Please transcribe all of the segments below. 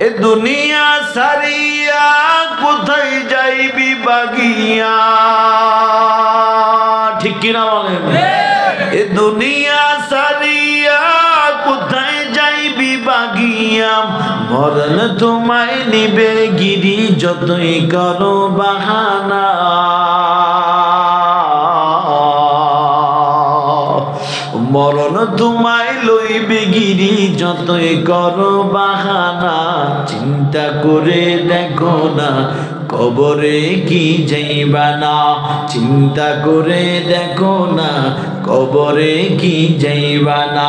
এ দুনিয়া সারিয়া কোথায় যাইবি বাগিয়া, ঠিক কিনা বলেন? এ দুনিয়া সারিয়া কোথায় যাইবি বাগিয়া, মরণ তোমায় নিবে গিরি যতই করো বাহানা। মরণ তোমায় লইবে গিরি যতই করো বাহানা। চিন্তা করে দেখো না কবরে কি যাইবা না, চিন্তা করে দেখো না কবরে কি যাইবা না।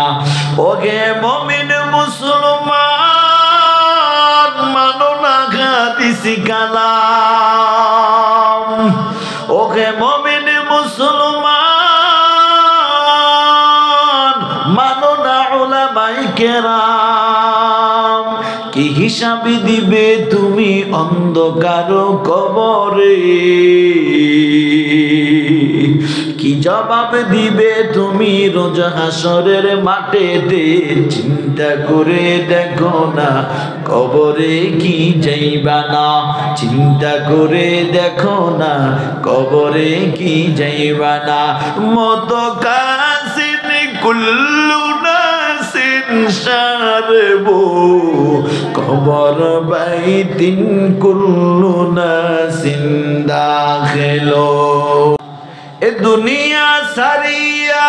ওগে মুমিন মুসলমান মানো না হাদিস কালাম, ওগে মুমিন মুসলমান মানো না উলামায়ে কেরাম। কি হিসাব দিবে তুমি অন্ধকার কবরে, কি জবাব দিবে তুমি রোজ হাসরের মাঠেতে। চিন্তা করে দেখো না কবরে কি যাইবা না, চিন্তা করে দেখো না কবরে কি যাইবা না। মত কাসিন কুল্লু নাসিন শারবু কবর বাইতিন কুল্লু নাসিন দাখিলু। এ দুনিয়া সারিয়া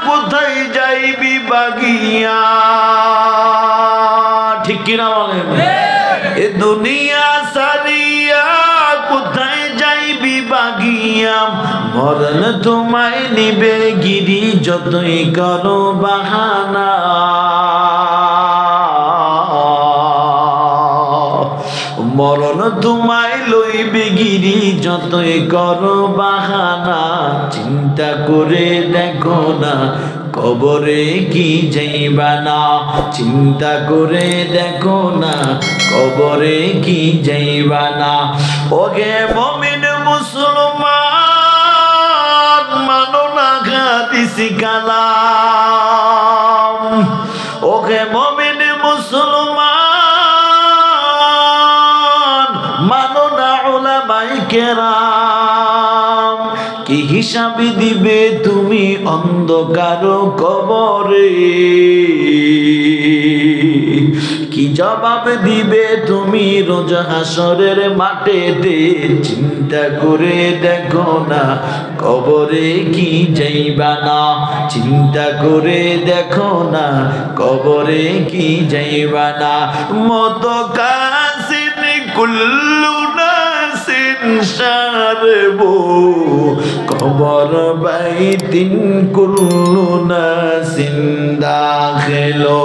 কোথায় যাইবি বাগিয়া, ঠিক কিনা বলেন? এ দুনিয়া সারিয়া কোথায় যাইবি বাগিয়া, মরণ তোমায় নিবে গিরি যতই করো বাহানা। মরণ তোমায় লইবে গিরি যতই করো বাহানা। চিন্তা করে দেখো না কবরে কি যাইবা না, চিন্তা করে দেখো না কবরে কি যাইবা না। ওগে মুমিন মুসলমান মানো না হাদিস কালাম, ওগে মুমিন মুসলমান মানো না উলামায়ে কেরাম। কি হিসাব দিবে তুমি অন্ধকার কবরে, কি জবাব দিবে তুমি রোজ হাসরের মাঠেতে। চিন্তা করে দেখো না কবরে কি যাইবা না, চিন্তা করে দেখো না কবরে কি যাইবা না। মত কাসিন কুল্লু নাসিন শারবু কবর বাইতিন কুল্লু নাসিন দাখিলু।